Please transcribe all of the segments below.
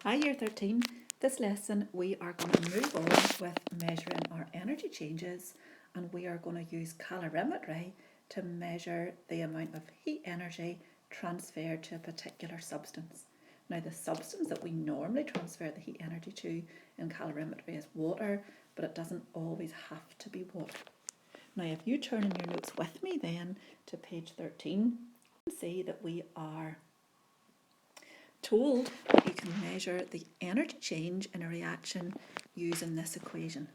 Hi Year 13. This lesson we are going to move on with measuring our energy changes, and we are going to use calorimetry to measure the amount of heat energy transferred to a particular substance. Now the substance that we normally transfer the heat energy to in calorimetry is water, but it doesn't always have to be water. Now if you turn in your notes with me then to page 13, you can see that we are told that you can measure the energy change in a reaction using this equation.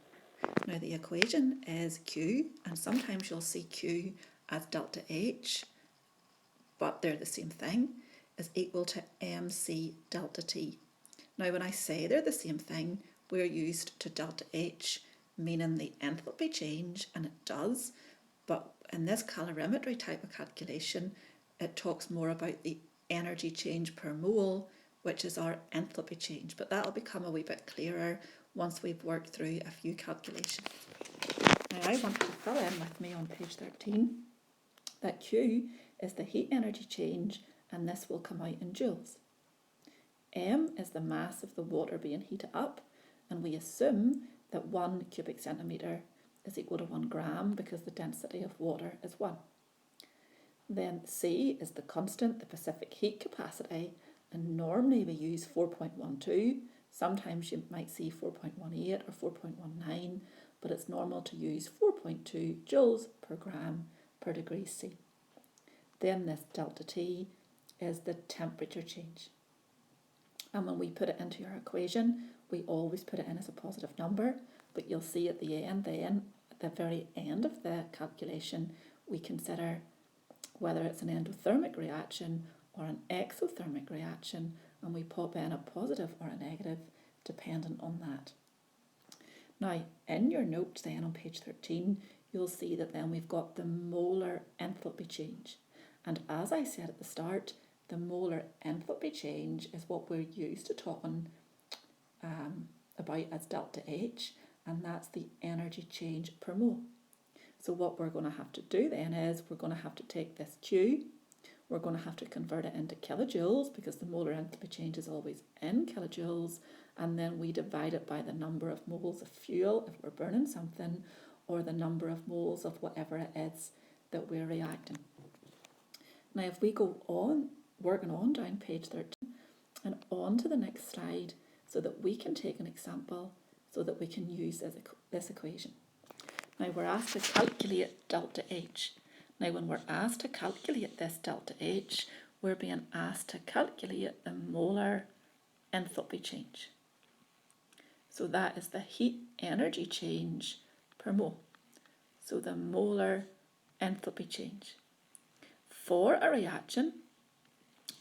Now the equation is Q, and sometimes you'll see Q as delta H, but they're the same thing, is equal to MC delta T. Now when I say they're the same thing, we're used to delta H, meaning the enthalpy change, and it does, but in this calorimetry type of calculation, it talks more about the energy change per mole, which is our enthalpy change, but that'll become a wee bit clearer once we've worked through a few calculations. Now I want you to fill in with me on page 13 that Q is the heat energy change, and this will come out in joules. M is the mass of the water being heated up, and we assume that 1 cubic centimetre is equal to 1 gram because the density of water is 1. Then C is the constant, the specific heat capacity, and normally we use 4.12. Sometimes you might see 4.18 or 4.19, but it's normal to use 4.2 joules per gram per degree C. Then this delta T is the temperature change. And when we put it into our equation, we always put it in as a positive number, but you'll see at the end then, at the very end of the calculation, we consider whether it's an endothermic reaction or an exothermic reaction, and we pop in a positive or a negative dependent on that. Now, in your notes then on page 13, you'll see that then we've got the molar enthalpy change. And as I said at the start, the molar enthalpy change is what we're used to talking about as delta H, and that's the energy change per mole. So what we're going to have to do then is we're going to have to take this Q, we're going to have to convert it into kilojoules because the molar enthalpy change is always in kilojoules, and then we divide it by the number of moles of fuel if we're burning something, or the number of moles of whatever it is that we're reacting. Now if we go on, working on down page 13 and on to the next slide so that we can take an example so that we can use this equation. Now we're asked to calculate delta H. Now when we're asked to calculate this delta H, we're being asked to calculate the molar enthalpy change. So that is the heat energy change per mole. So the molar enthalpy change for a reaction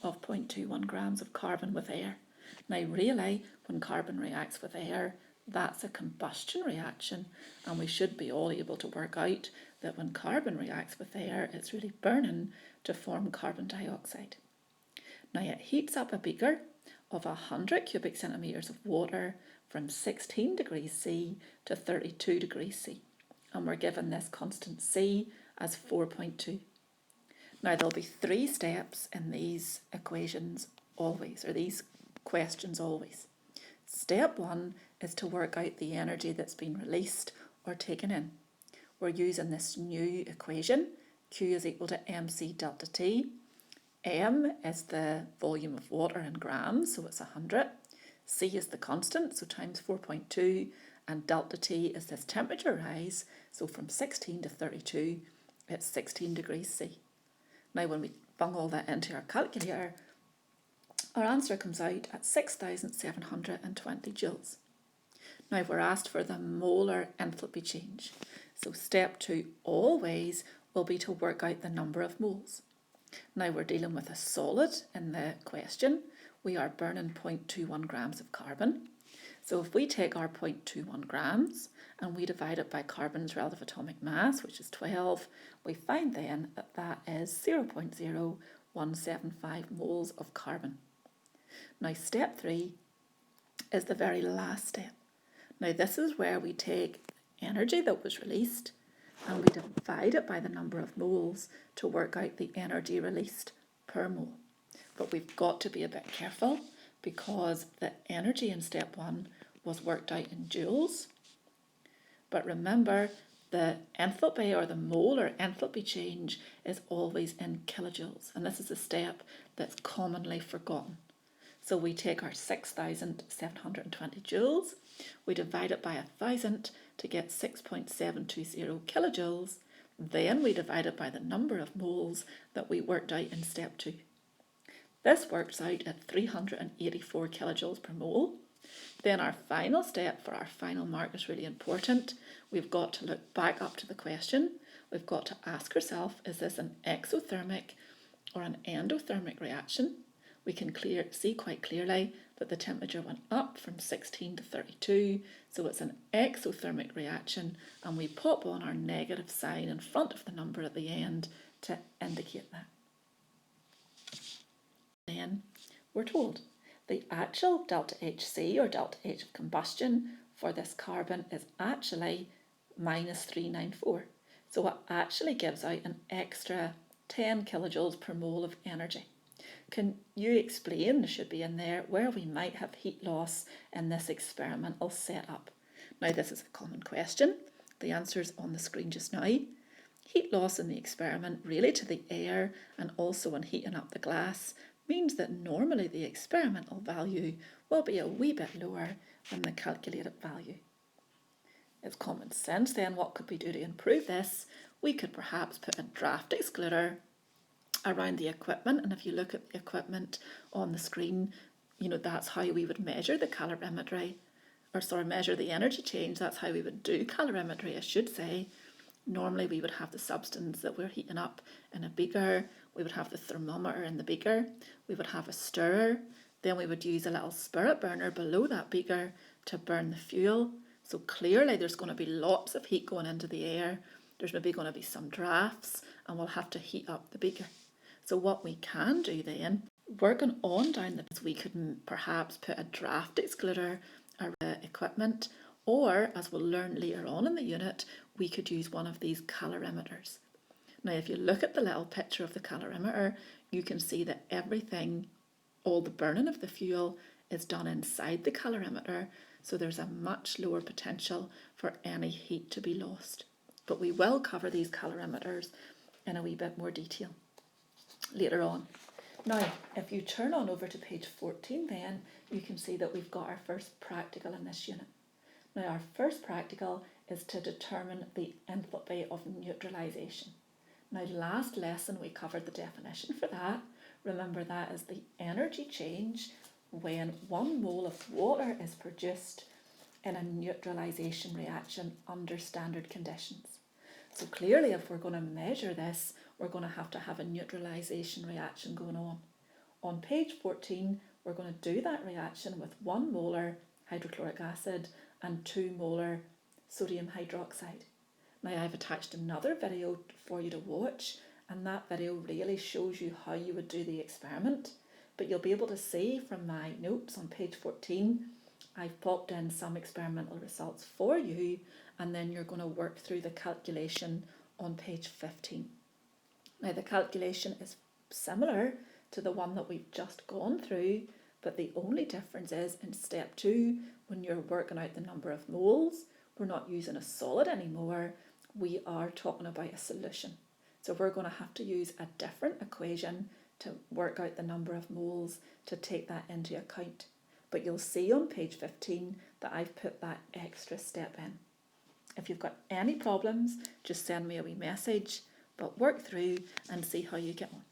of 0.21 grams of carbon with air. Now really, when carbon reacts with air, that's a combustion reaction, and we should be all able to work out that when carbon reacts with air, it's really burning to form carbon dioxide. Now it heats up a beaker of 100 cubic centimetres of water from 16 degrees C to 32 degrees C, and we're given this constant C as 4.2. Now there'll be 3 steps in these equations always, or these questions always. Step 1 is to work out the energy that's been released or taken in. We're using this new equation. Q is equal to MC delta T. M is the volume of water in grams, so it's 100. C is the constant, so times 4.2. And delta T is this temperature rise, so from 16 to 32, it's 16 degrees C. Now when we bung all that into our calculator, our answer comes out at 6,720 joules. Now we're asked for the molar enthalpy change. So step 2 always will be to work out the number of moles. Now we're dealing with a solid in the question. We are burning 0.21 grams of carbon. So if we take our 0.21 grams and we divide it by carbon's relative atomic mass, which is 12, we find then that that is 0.0175 moles of carbon. Now step 3 is the very last step. Now this is where we take energy that was released and we divide it by the number of moles to work out the energy released per mole. But we've got to be a bit careful because the energy in step 1 was worked out in joules. But remember, the enthalpy or the molar enthalpy change is always in kilojoules, and this is a step that's commonly forgotten. So we take our 6,720 joules, we divide it by 1,000 to get 6.720 kilojoules, then we divide it by the number of moles that we worked out in step 2. This works out at 384 kilojoules per mole. Then our final step for our final mark is really important. We've got to look back up to the question. We've got to ask ourselves, is this an exothermic or an endothermic reaction? We can see quite clearly that the temperature went up from 16 to 32, so it's an exothermic reaction, and we pop on our negative sign in front of the number at the end to indicate that. Then we're told the actual delta HC or delta H of combustion for this carbon is actually minus 394. So it actually gives out an extra 10 kilojoules per mole of energy. Can you explain, there should be in there, where we might have heat loss in this experimental setup? Now this is a common question. The answer is on the screen just now. Heat loss in the experiment really to the air and also in heating up the glass means that normally the experimental value will be a wee bit lower than the calculated value. It's common sense then, what could we do to improve this? We could perhaps put a draft excluder around the equipment, and if you look at the equipment on the screen, that's how we would measure the calorimetry, measure the energy change. That's how we would do calorimetry, I should say. Normally we would have the substance that we're heating up in a beaker, we would have the thermometer in the beaker, we would have a stirrer, then we would use a little spirit burner below that beaker to burn the fuel. So clearly there's going to be lots of heat going into the air, there's maybe going to be some drafts, and we'll have to heat up the beaker. So what we can do then, working on down we could perhaps put a draft excluder around the equipment, or as we'll learn later on in the unit, we could use one of these calorimeters. Now if you look at the little picture of the calorimeter, you can see that everything, all the burning of the fuel is done inside the calorimeter, so there's a much lower potential for any heat to be lost. But we will cover these calorimeters in a wee bit more detail later on. Now, if you turn on over to page 14 then, you can see that we've got our first practical in this unit. Now, our first practical is to determine the enthalpy of neutralization. Now, last lesson we covered the definition for that. Remember, that is the energy change when 1 mole of water is produced in a neutralization reaction under standard conditions. So clearly, if we're going to measure this, we're going to have a neutralization reaction going on. On page 14, we're going to do that reaction with 1 molar hydrochloric acid and 2 molar sodium hydroxide. Now I've attached another video for you to watch, and that video really shows you how you would do the experiment, but you'll be able to see from my notes on page 14, I've popped in some experimental results for you, and then you're going to work through the calculation on page 15. Now the calculation is similar to the one that we've just gone through, but the only difference is in step 2, when you're working out the number of moles, we're not using a solid anymore, we are talking about a solution. So we're going to have to use a different equation to work out the number of moles to take that into account. But you'll see on page 15 that I've put that extra step in. If you've got any problems, just send me a wee message, but work through and see how you get on.